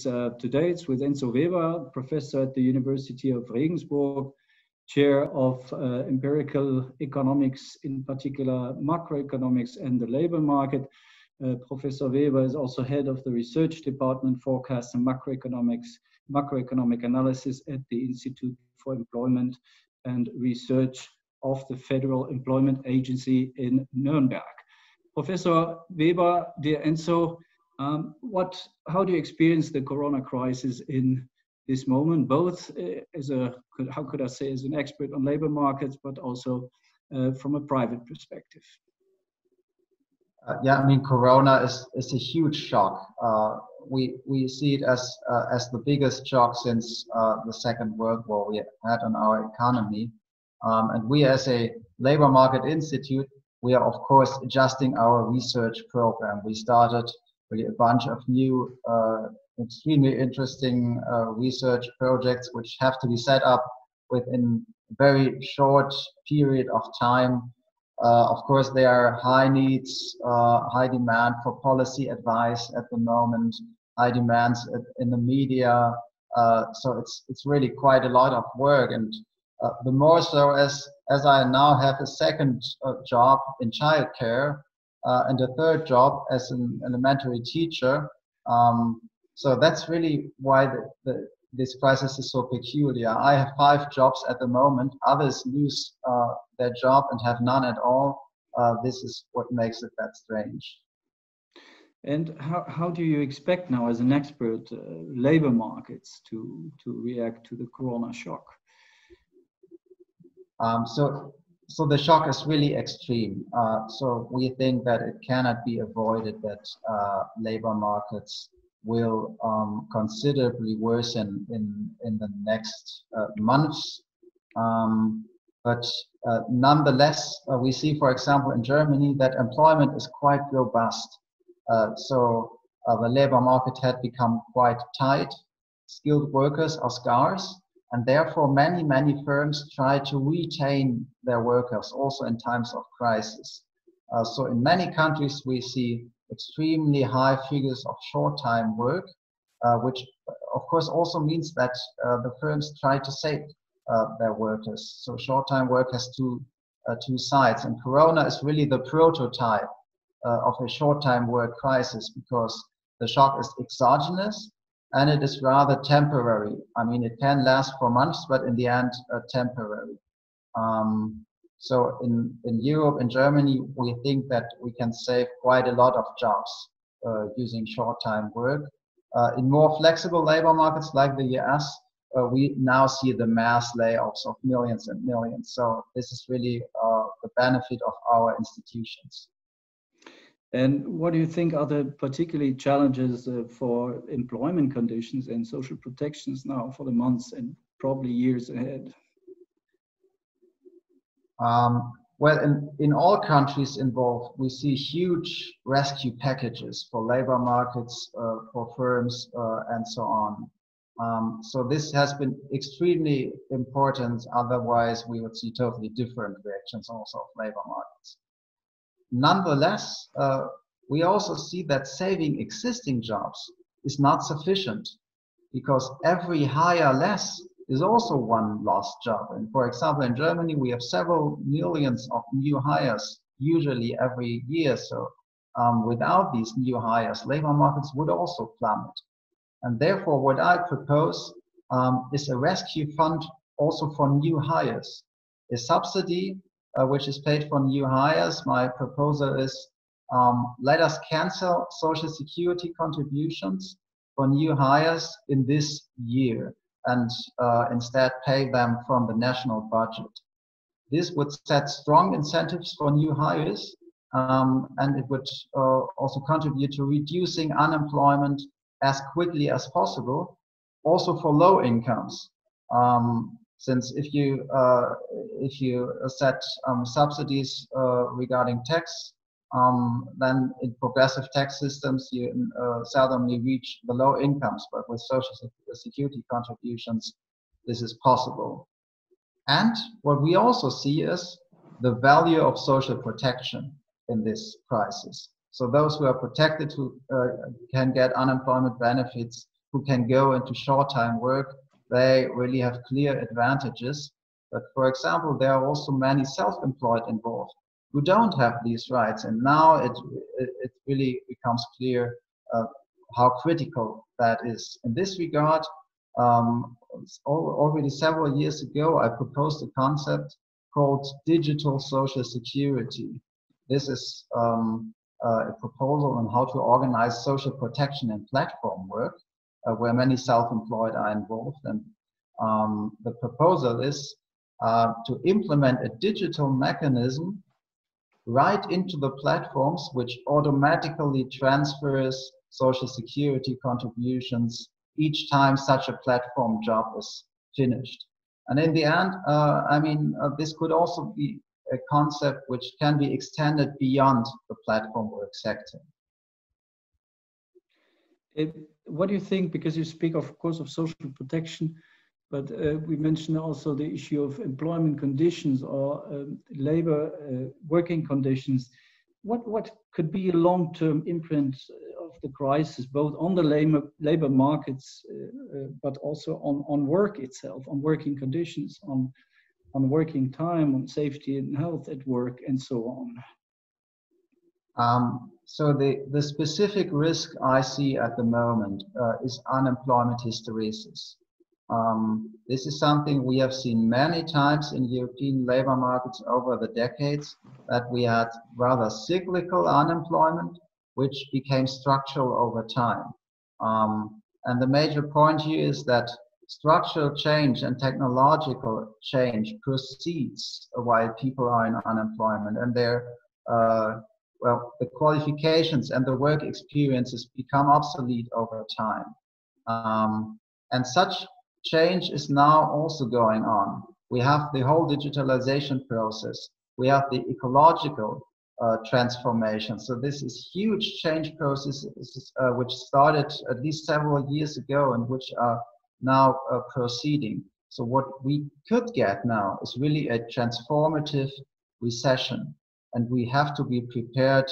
Today it's with Enzo Weber, professor at the University of Regensburg, chair of empirical economics, in particular macroeconomics and the labor market. Professor Weber is also head of the research department, forecast and macroeconomic analysis at the Institute for Employment and Research of the Federal Employment Agency in Nuremberg. Professor Weber, dear Enzo, how do you experience the Corona crisis in this moment, both as how could I say, as an expert on labor markets, but also from a private perspective? Yeah, I mean, Corona is a huge shock. We see it as the biggest shock since the Second World War we had on our economy. And we, as a labor market institute, we are of course adjusting our research program. We started really a bunch of new, extremely interesting research projects which have to be set up within a very short period of time. Of course, there are high needs, high demand for policy advice at the moment, high demands in the media. So it's really quite a lot of work, and the more so as I now have a second job in childcare and a third job as an elementary teacher. So that's really why this crisis is so peculiar. I have 5 jobs at the moment. Others lose their job and have none at all. This is what makes it that strange. And how do you expect now, as an expert, labor markets to react to the Corona shock? So the shock is really extreme. So we think that it cannot be avoided that labor markets will considerably worsen in the next months. But nonetheless, we see, for example, in Germany that employment is quite robust. So the labor market had become quite tight. Skilled workers are scarce, and therefore many firms try to retain their workers also in times of crisis. So in many countries we see extremely high figures of short-time work, which of course also means that the firms try to save their workers. So short-time work has two sides, and Corona is really the prototype of a short-time work crisis, because the shock is exogenous and it is rather temporary. I mean, it can last for months, but in the end, temporary. So in Europe, in Germany, we think that we can save quite a lot of jobs using short-time work. In more flexible labor markets like the US, we now see the mass layoffs of millions and millions. So this is really the benefit of our institutions. And what do you think are the particularly challenges for employment conditions and social protections now for the months and probably years ahead? Well, in all countries involved, we see huge rescue packages for labor markets, for firms, and so on. So this has been extremely important. Otherwise, we would see totally different reactions also of labor markets. Nonetheless, we also see that saving existing jobs is not sufficient, because every hire less is also one lost job. And for example, in Germany, we have several millions of new hires, usually every year. So without these new hires, labor markets would also plummet. And therefore, what I propose is a rescue fund also for new hires, a subsidy which is paid for new hires. My proposal is let us cancel Social Security contributions for new hires in this year, and instead pay them from the national budget. This would set strong incentives for new hires, and it would also contribute to reducing unemployment as quickly as possible, also for low incomes. Since if you set subsidies regarding tax, then in progressive tax systems you seldomly reach the low incomes, but with Social Security contributions this is possible. And what we also see is the value of social protection in this crisis. So those who are protected, who can get unemployment benefits, who can go into short-time work, they really have clear advantages. But for example, there are also many self-employed involved who don't have these rights. And now it really becomes clear how critical that is. In this regard, already several years ago, I proposed a concept called digital social security. This is a proposal on how to organize social protection and platform work, where many self-employed are involved. And the proposal is to implement a digital mechanism right into the platforms, which automatically transfers social security contributions each time such a platform job is finished. And in the end, this could also be a concept which can be extended beyond the platform work sector. What do you think, because you speak of course of social protection, but we mentioned also the issue of employment conditions or labor working conditions. What could be a long-term imprint of the crisis, both on the labor markets, but also on work itself, on working conditions, on working time, on safety and health at work, and so on? So the specific risk I see at the moment is unemployment hysteresis. This is something we have seen many times in European labor markets over the decades, that we had rather cyclical unemployment, which became structural over time. And the major point here is that structural change and technological change proceeds while people are in unemployment, and the qualifications and the work experiences become obsolete over time. And such change is now also going on. We have the whole digitalisation process. We have the ecological transformation. So this is huge change processes which started at least several years ago and which are now proceeding. So what we could get now is really a transformative recession, and we have to be prepared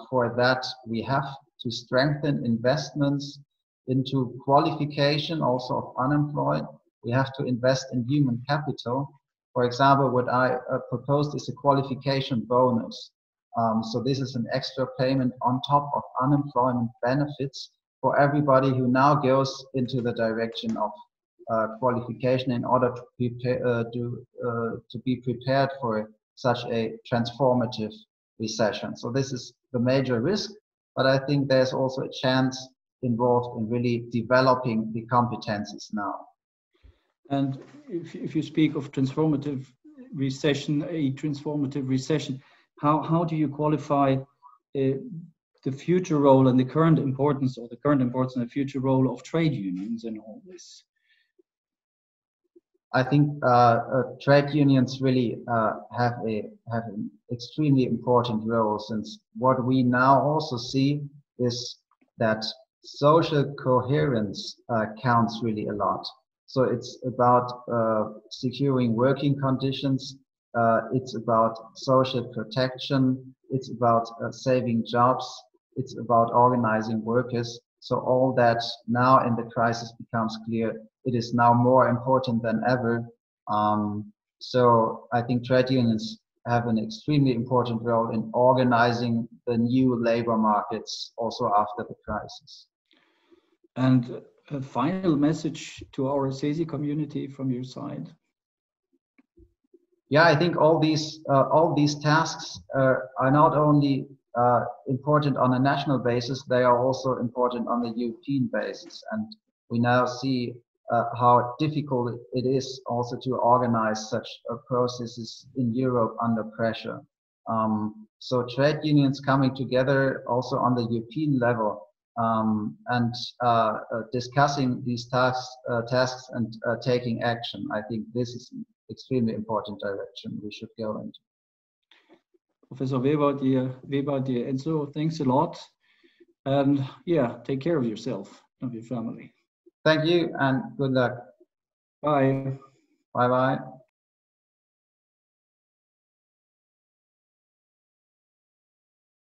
for that. We have to strengthen investments into qualification also of unemployed. We have to invest in human capital. For example, what I proposed is a qualification bonus. So this is an extra payment on top of unemployment benefits for everybody who now goes into the direction of qualification in order to be prepared for such a transformative recession. So this is the major risk, but I think there's also a chance involved in really developing the competencies now. And if you speak of transformative recession, how do you qualify the future role and the current importance, or the current importance and the future role of trade unions in all this? I think trade unions really have an extremely important role, since what we now also see is that social coherence counts really a lot. So it's about securing working conditions, it's about social protection, it's about saving jobs, it's about organizing workers. So all that now in the crisis becomes clear. It is now more important than ever. So I think trade unions have an extremely important role in organizing the new labor markets also after the crisis. And a final message to our CESI community from your side? Yeah, I think all these tasks are not only important on a national basis, they are also important on the European basis. And we now see how difficult it is also to organize such processes in Europe under pressure. So trade unions coming together also on the European level and discussing these tasks and taking action. I think this is an extremely important direction we should go into. Professor Weber, dear Enzo, thanks a lot. And yeah, take care of yourself and of your family. Thank you and good luck. Bye. Bye-bye.